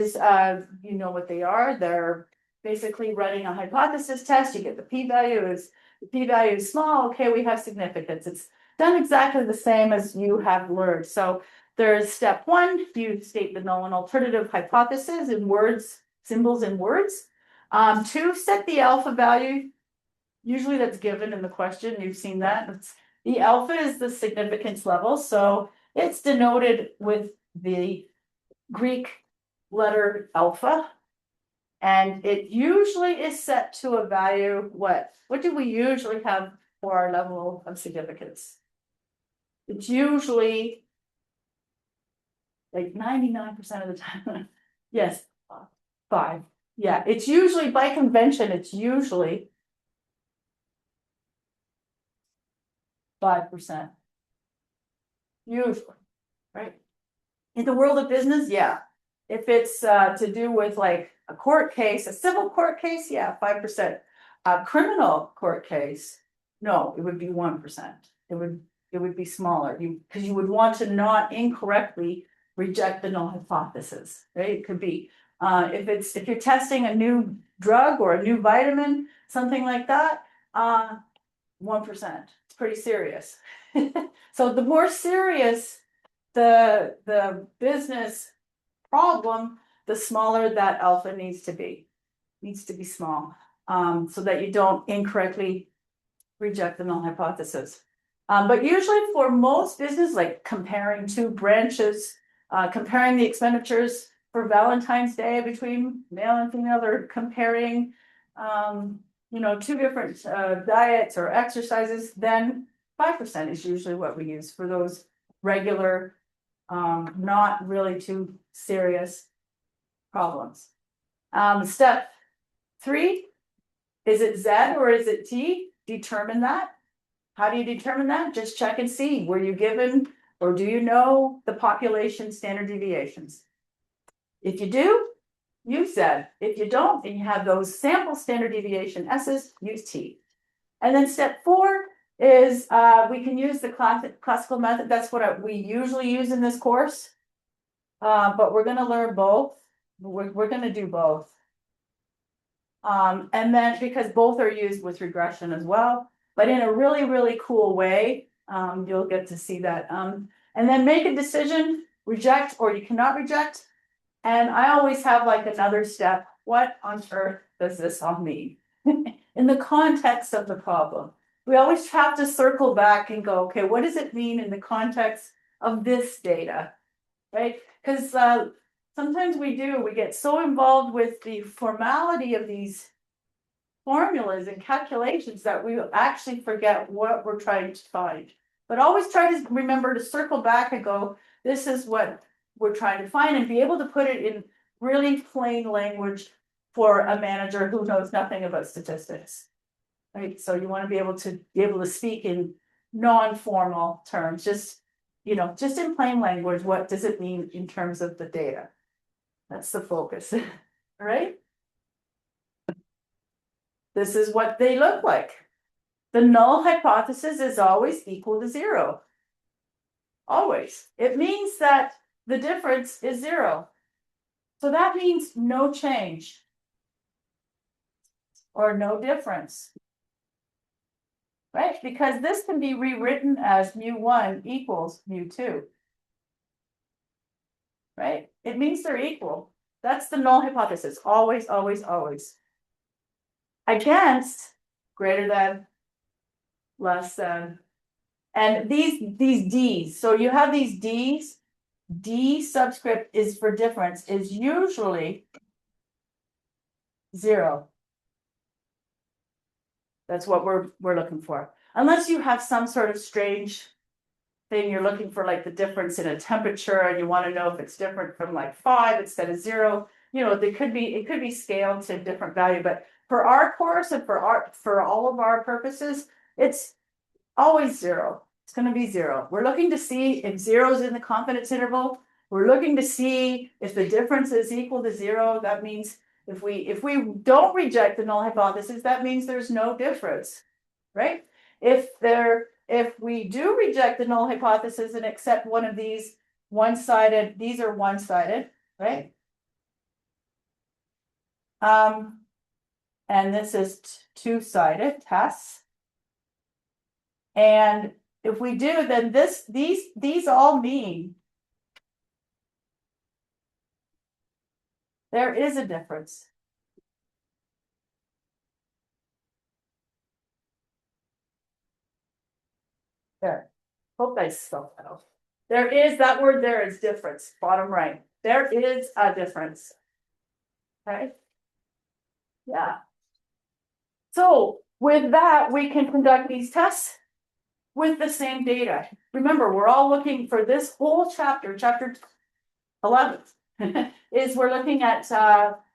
is, you know what they are, they're basically running a hypothesis test, you get the p-value is small, okay, we have significance. It's done exactly the same as you have learned. So there's step one, you state the null and alternative hypothesis in words, symbols and words. Two, set the alpha value. Usually that's given in the question, you've seen that. The alpha is the significance level, so it's denoted with the Greek letter alpha. And it usually is set to a value, what? What do we usually have for our level of significance? It's usually like 99% of the time. Yes, 5. Yeah, it's usually by convention, it's usually 5%. Usually, right? In the world of business, yeah. If it's to do with like a court case, a civil court case, yeah, 5%. A criminal court case, no, it would be 1%. It would be smaller. Because you would want to not incorrectly reject the null hypothesis, right? It could be if you're testing a new drug or a new vitamin, something like that, 1%. It's pretty serious. So the more serious the business problem, the smaller that alpha needs to be. Needs to be small, so that you don't incorrectly reject the null hypothesis. But usually for most business, like comparing two branches, comparing the expenditures for Valentine's Day between male and female, they're comparing, two different diets or exercises, then 5% is usually what we use for those regular, not really too serious problems. Step 3, is it Z or is it T? Determine that. How do you determine that? Just check and see. Were you given or do you know the population standard deviations? If you do, use Z. If you don't, and you have those sample standard deviation S's, use T. And then step 4 is we can use the classical method. That's what we usually use in this course. But we're going to learn both. We're going to do both. And then because both are used with regression as well, but in a really, really cool way, you'll get to see that. And then make a decision, reject or you cannot reject. And I always have like another step. What on earth does this all mean? In the context of the problem. We always have to circle back and go, okay, what does it mean in the context of this data? Right? Because sometimes we get so involved with the formality of these formulas and calculations that we actually forget what we're trying to find. But always try to remember to circle back and go, this is what we're trying to find, and be able to put it in really plain language for a manager who knows nothing about statistics. Right? So you want to be able to speak in non-formal terms, just in plain language. What does it mean in terms of the data? That's the focus. All right. This is what they look like. The null hypothesis is always equal to 0. Always. It means that the difference is 0. So that means no change or no difference. Right? Because this can be rewritten as mu1 equals mu2. Right? It means they're equal. That's the null hypothesis. Always, always, always. Against, greater than, less than. And these D's. So you have these D's. D subscript is for difference, is usually 0. That's what we're looking for. Unless you have some sort of strange thing you're looking for, like the difference in a temperature, and you want to know if it's different from like 5 instead of 0. It could be scaled to a different value, but for our course and for all of our purposes, it's always 0. It's going to be 0. We're looking to see if 0 is in the confidence interval. We're looking to see if the difference is equal to 0. That means if we don't reject the null hypothesis, that means there's no difference, right? If we do reject the null hypothesis and accept one of these one-sided, these are one-sided, right? And this is two-sided tests. And if we do, then these all mean there is a difference. There, hope I spelled that out. There is, that word there is difference, bottom right. There is a difference. Okay. Yeah. So with that, we can conduct these tests with the same data. Remember, we're all looking for this whole chapter, chapter 11, is we're looking at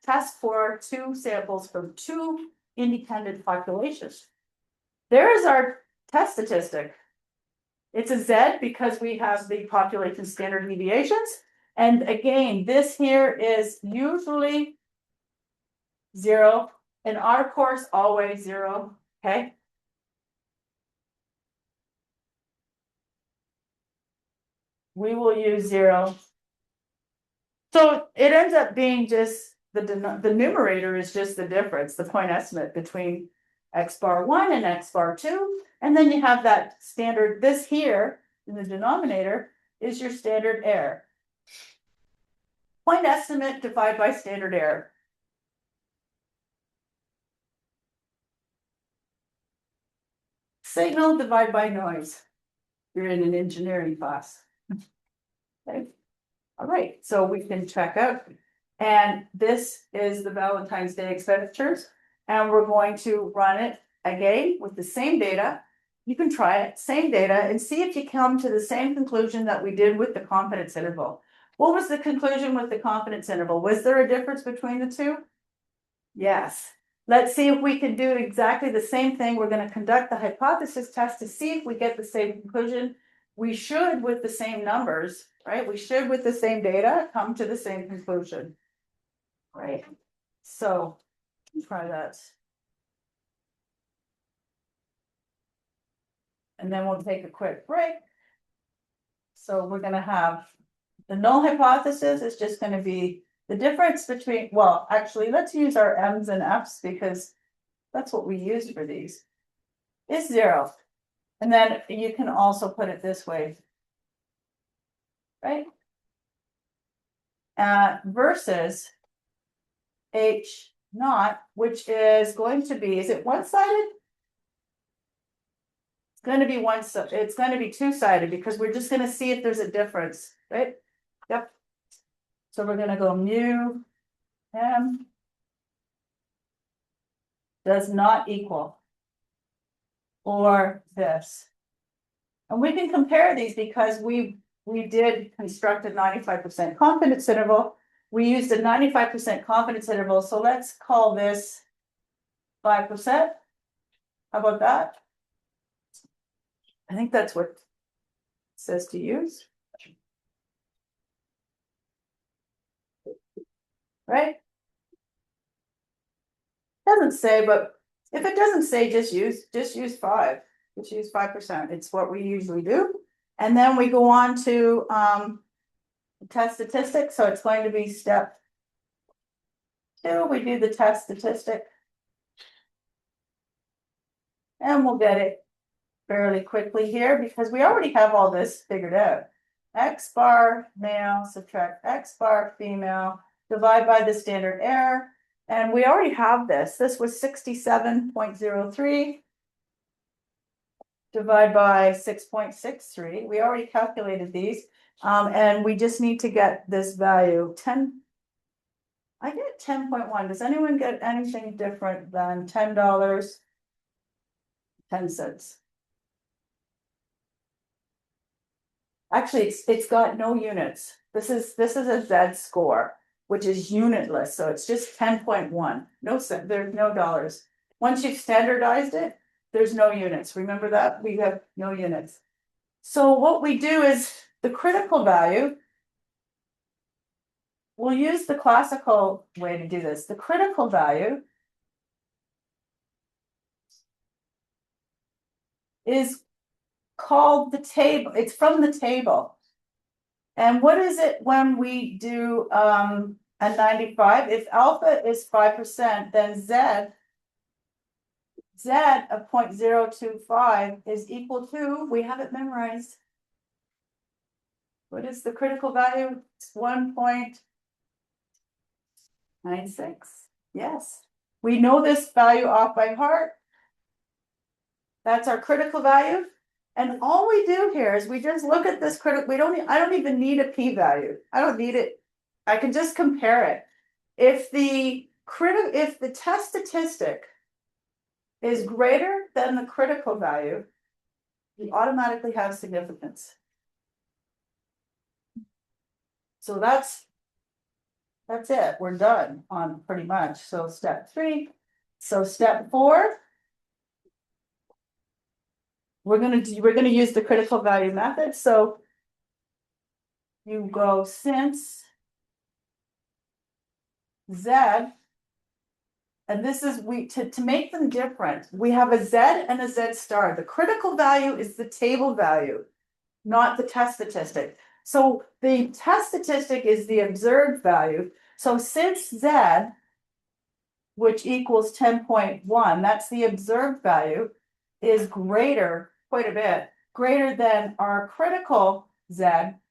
tests for two samples from two independent populations. There is our test statistic. It's a Z because we have the population standard deviations. And again, this here is usually 0. In our course, always 0. Okay. We will use 0. So it ends up being just the numerator is just the difference, the point estimate between X bar 1 and X bar 2. And then you have that standard, this here in the denominator is your standard error. Point estimate divided by standard error. Signal divided by noise. You're in an engineering class. Okay. All right, so we can check out. And this is the Valentine's Day expenditures. And we're going to run it again with the same data. You can try it, same data, and see if you come to the same conclusion that we did with the confidence interval. What was the conclusion with the confidence interval? Was there a difference between the two? Yes. Let's see if we can do exactly the same thing. We're going to conduct the hypothesis test to see if we get the same conclusion. We should, with the same numbers, right? We should, with the same data, come to the same conclusion. Right. So try that. And then we'll take a quick break. So we're going to have the null hypothesis is just going to be the difference between, well, actually, let's use our M's and F's because that's what we used for these, is 0. And then you can also put it this way, right? Versus H naught, which is going to be, is it one-sided? It's going to be it's going to be two-sided because we're just going to see if there's a difference, right? Yep. So we're going to go mu M does not equal or this. And we can compare these because we did construct a 95% confidence interval. We used a 95% confidence interval. So let's call this 5%. How about that? I think that's what it says to use. Right? Doesn't say, but if it doesn't say, just use 5. Just use 5%. It's what we usually do. And then we go on to test statistics. So it's going to be step 2. We do the test statistic. And we'll get it fairly quickly here because we already have all this figured out. X bar male subtract X bar female, divide by the standard error. And we already have this. This was 67.03. Divide by 6.63. We already calculated these. And we just need to get this value 10. I get 10.1. Does anyone get anything different than $10.10? Actually, it's got no units. This is a Z score, which is unitless. So it's just 10.1. There's no dollars. Once you've standardized it, there's no units. Remember that? We have no units. So what we do is the critical value. We'll use the classical way to do this. The critical value is called the table. It's from the table. And what is it when we do and 95. If alpha is 5%, then Z of 0.025 is equal to, we have it memorized. What is the critical value? It's 1.96. Yes, we know this value off by heart. That's our critical value. And all we do here is we just look at this critical, I don't even need a p-value. I don't need it. I can just compare it. If the test statistic is greater than the critical value, you automatically have significance. So that's it. We're done on pretty much. So step 3. So step 4. We're gonna use the critical value method. So you go since Z, and this is to make them different, we have a Z and a Z star. The critical value is the table value, not the test statistic. So the test statistic is the observed value. So since Z, which equals 10.1, that's the observed value, is greater, quite a bit, greater than our critical Z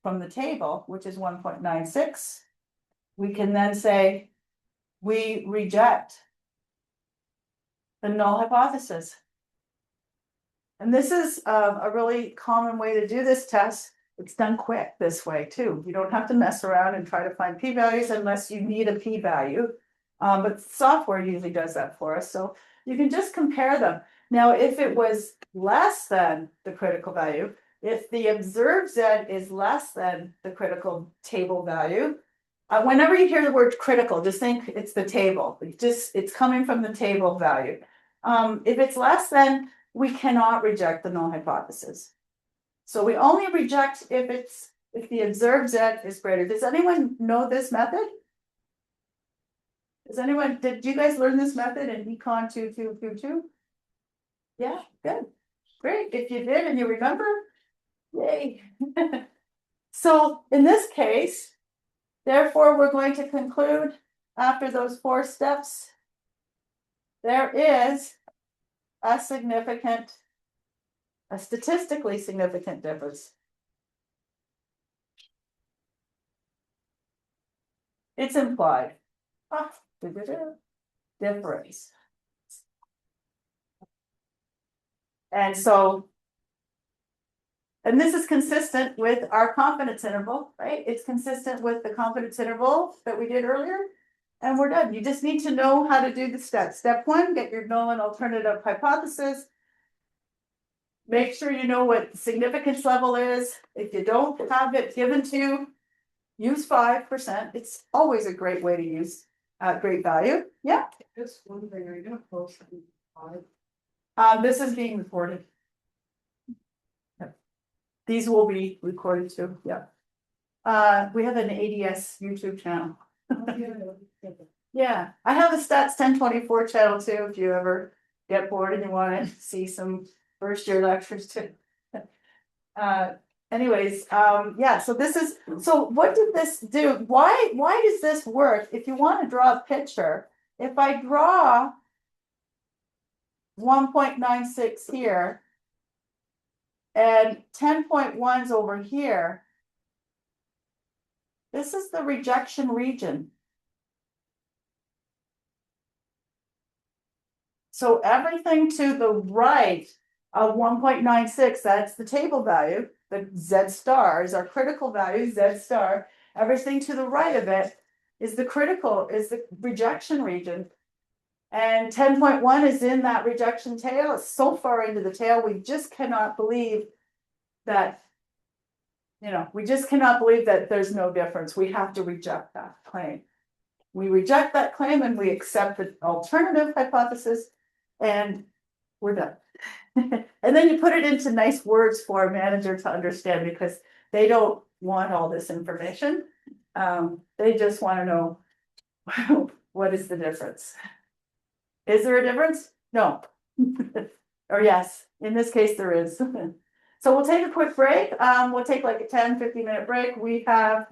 from the table, which is 1.96, we can then say we reject the null hypothesis. And this is a really common way to do this test. It's done quick this way too. You don't have to mess around and try to find p-values unless you need a p-value. But software usually does that for us. So you can just compare them. Now, if it was less than the critical value, if the observed Z is less than the critical table value, whenever you hear the word critical, just think it's the table. It's coming from the table value. If it's less than, we cannot reject the null hypothesis. So we only reject if the observed Z is greater. Does anyone know this method? Did you guys learn this method in Econ 2222? Yeah, good. Great. If you did and you remember, yay. So in this case, therefore, we're going to conclude after those 4 steps, there is a statistically significant difference. It's implied. Difference. And this is consistent with our confidence interval, right? It's consistent with the confidence interval that we did earlier. And we're done. You just need to know how to do the steps. Step 1, get your null and alternative hypothesis. Make sure you know what the significance level is. If you don't have it given to you, use 5%. It's always a great way to use great value. Yeah. Just one thing, are you gonna post on? This is being recorded. These will be recorded too. Yeah. We have an ADS YouTube channel. Yeah, I have a Stats 1024 channel too, if you ever get bored and you want to see some first year lectures too. Anyways, yeah, so what did this do? Why does this work? If you want to draw a picture, if I draw 1.96 here and 10.1's over here, this is the rejection region. So everything to the right of 1.96, that's the table value. The Z star is our critical value, Z star. Everything to the right of it is the rejection region. And 10.1 is in that rejection tail. It's so far into the tail, we just cannot believe that, we just cannot believe that there's no difference. We have to reject that claim. We reject that claim and we accept the alternative hypothesis, and we're done. And then you put it into nice words for a manager to understand, because they don't want all this information. They just want to know what is the difference. Is there a difference? No. Or yes, in this case there is. So we'll take a quick break. We'll take like a 10-15 minute break. We have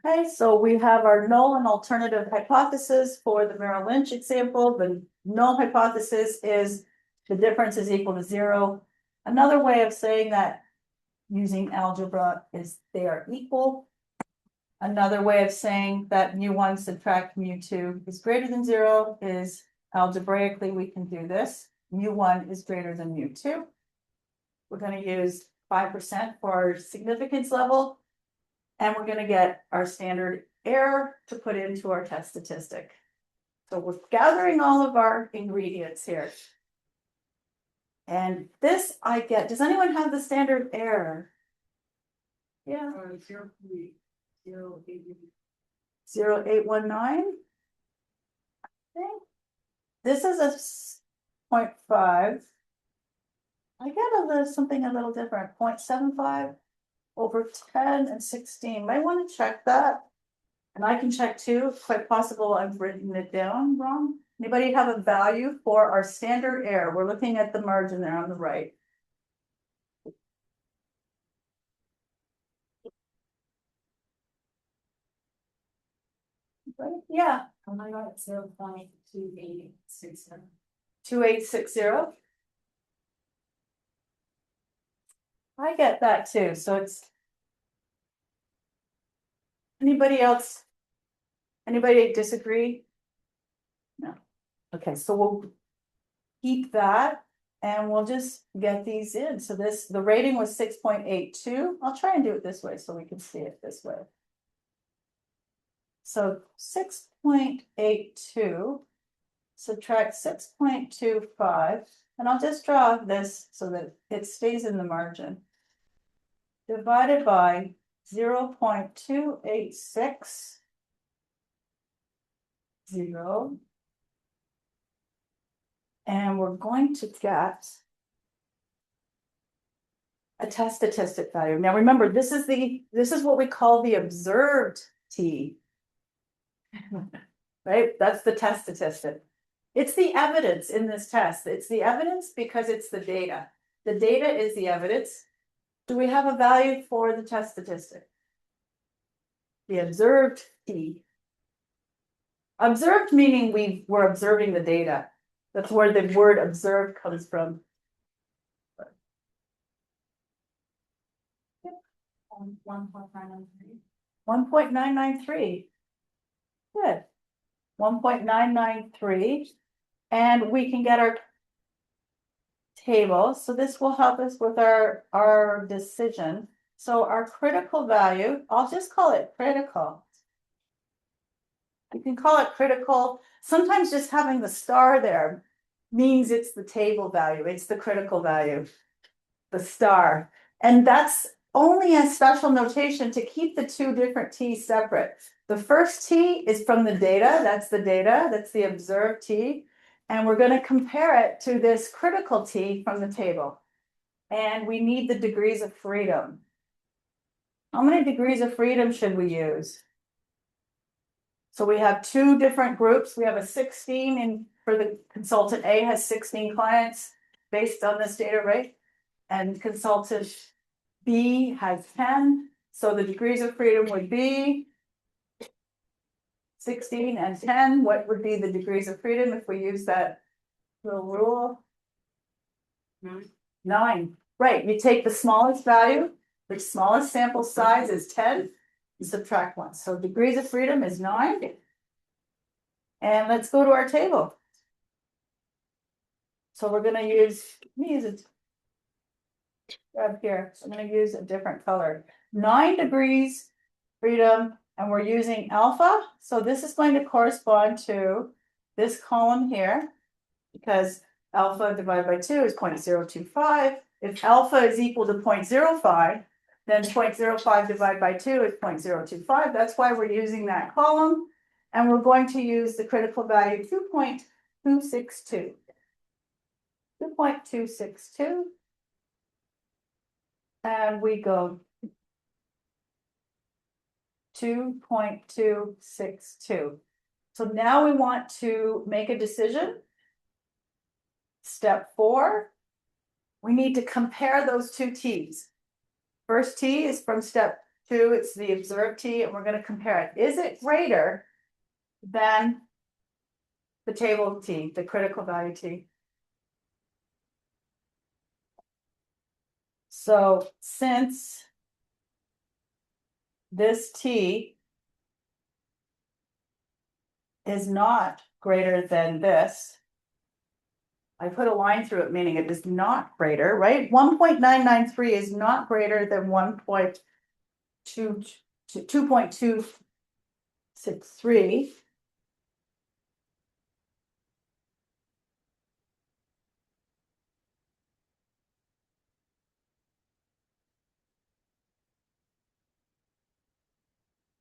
Okay, so we have our null and alternative hypothesis for the Merrill Lynch example. The null hypothesis is the difference is equal to 0. Another way of saying that using algebra is they are equal. Another way of saying that mu1 subtract mu2 is greater than 0 is algebraically we can do this. Mu1 is greater than mu2. We're going to use 5% for our significance level. And we're gonna get our standard error to put into our test statistic. So we're gathering all of our ingredients here. And this I get, does anyone have the standard error? Yeah, 0.080. 0819. Okay. This is a 0.5. I get a little something a little different, 0.75 over 10 and 16. Might want to check that. And I can check too, it's quite possible I've written it down wrong. Anybody have a value for our standard error? We're looking at the margin there on the right. Right? Yeah, Oh my god, 0.2867. 2860. I get that too, so it's. Anybody else? Anybody disagree? No. Okay, so we'll keep that and we'll just get these in. So this, the rating was 6.82. I'll try and do it this way so we can see it this way. So 6.82 subtract 6.25, and I'll just draw this so that it stays in the margin. Divided by 0.2860. And we're going to get a test statistic value. Now remember, this is what we call the observed T. Right? That's the test statistic. It's the evidence in this test. It's the evidence because it's the data. The data is the evidence. Do we have a value for the test statistic? The observed T. Observed meaning we're observing the data. That's where the word observed comes from. 1.993. 1.993. Good. 1.993. And we can get our table. So this will help us with our decision. So our critical value, I'll just call it critical. You can call it critical. Sometimes just having the star there means it's the table value. It's the critical value, the star. And that's only a special notation to keep the two different T's separate. The first T is from the data. That's the observed T. And we're going to compare it to this critical T from the table. And we need the degrees of freedom. How many degrees of freedom should we use? So we have two different groups. We have a 16 in for the consultant A has 16 clients based on this data, right? And consultant B has 10. So the degrees of freedom would be 16 and 10. What would be the degrees of freedom if we use that little rule? 9. Right, you take the smallest value, the smallest sample size is 10, you subtract 1. So degrees of freedom is 9. And let's go to our table. So we're going to use, let me use it up here. So I'm going to use a different color. 9 degrees freedom, and we're using alpha. So this is going to correspond to this column here, because alpha divided by 2 is 0.025. If alpha is equal to 0.05, then 0.05 divided by 2 is 0.025. That's why we're using that column. And we're going to use the critical value 2.262. 2.262. And we go 2.262. So now we want to make a decision. Step 4, we need to compare those two T's. First T is from step 2, it's the observed T, and we're gonna compare it. Is it greater than the table T, the critical value T? So since this T is not greater than this, I put a line through it, meaning it is not greater, right? 1.993 is not greater than 2.263.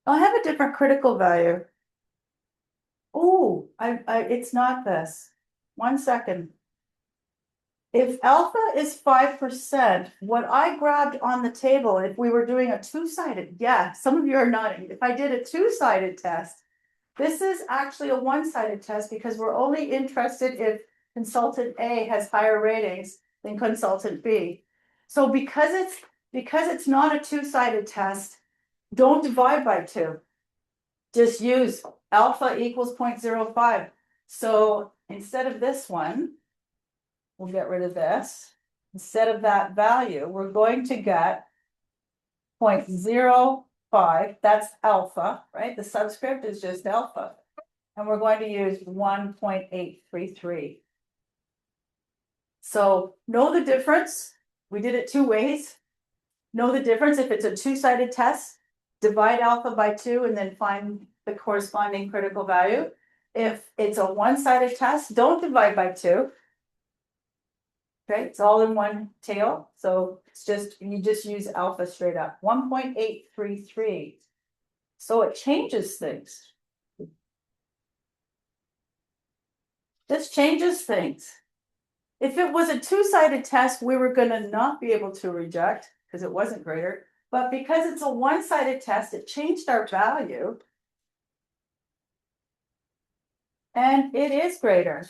I have a different critical value. Oh, it's not this. 1 second. If alpha is 5%, what I grabbed on the table, if we were doing a two-sided, yeah, some of you are nodding. If I did a two-sided test, this is actually a one-sided test because we're only interested if consultant A has higher ratings than consultant B. So because it's not a two-sided test, don't divide by 2. Just use alpha equals 0.05. So instead of this one, we'll get rid of this. Instead of that value, we're going to get 0.05, that's alpha, right? The subscript is just alpha. And we're going to use 1.833. So know the difference. We did it 2 ways. Know the difference. If it's a two-sided test, divide alpha by 2 and then find the corresponding critical value. If it's a one-sided test, don't divide by 2. Okay, it's all in one tail, so you just use alpha straight up, 1.833. So it changes things. This changes things. If it was a two-sided test, we were gonna not be able to reject because it wasn't greater, but because it's a one-sided test, it changed our value. And it is greater.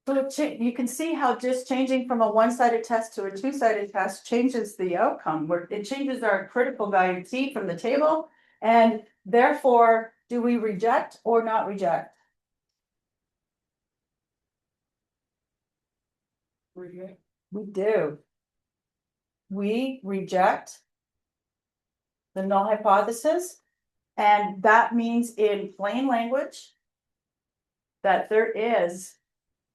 So you can see how just changing from a one-sided test to a two-sided test changes the outcome, where it changes our critical value T from the table, and therefore, do we reject or not reject? We do. We reject the null hypothesis, and that means in plain language that there is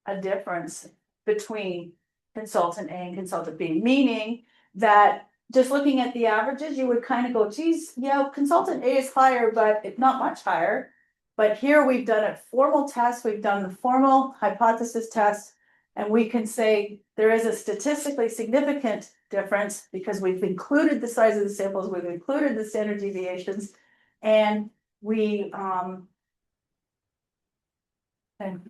a difference between consultant A and consultant B, meaning that just looking at the averages, you would kind of go, geez, yeah, consultant A is higher, but it's not much higher. But here we've done a formal test, we've done the formal hypothesis test, and we can say there is a statistically significant difference because we've included the size of the samples, we've included the standard deviations, and we and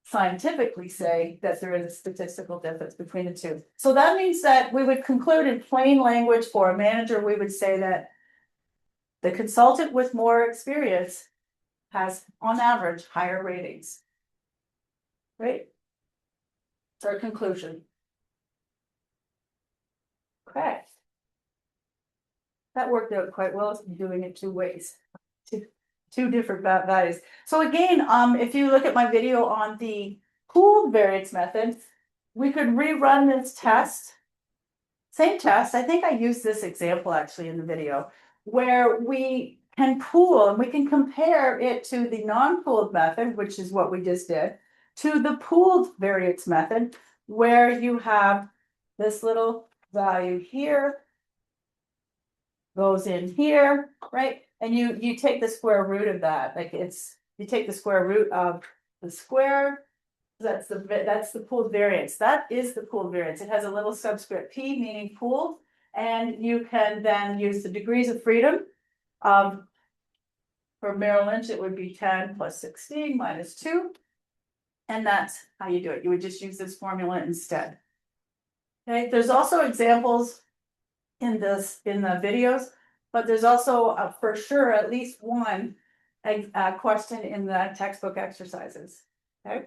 scientifically say that there is a statistical difference between the two. So that means that we would conclude in plain language for a manager, we would say that the consultant with more experience has, on average, higher ratings. Right? It's our conclusion. Okay. That worked out quite well, doing it 2 ways. Two different values. So again, if you look at my video on the pooled variance method, we could rerun this test. Same test. I think I used this example actually in the video, where we can pool and we can compare it to the non-pooled method, which is what we just did, to the pooled variance method, where you have this little value here, goes in here, right? And you take the square root of that, like you take the square root of the square. That's the pooled variance. That is the pooled variance. It has a little subscript P, meaning pooled, and you can then use the degrees of freedom. For Merrill Lynch, it would be 10 plus 16 minus 2. And that's how you do it. You would just use this formula instead. Okay, there's also examples in the videos, but there's also for sure at least one question in the textbook exercises. Okay.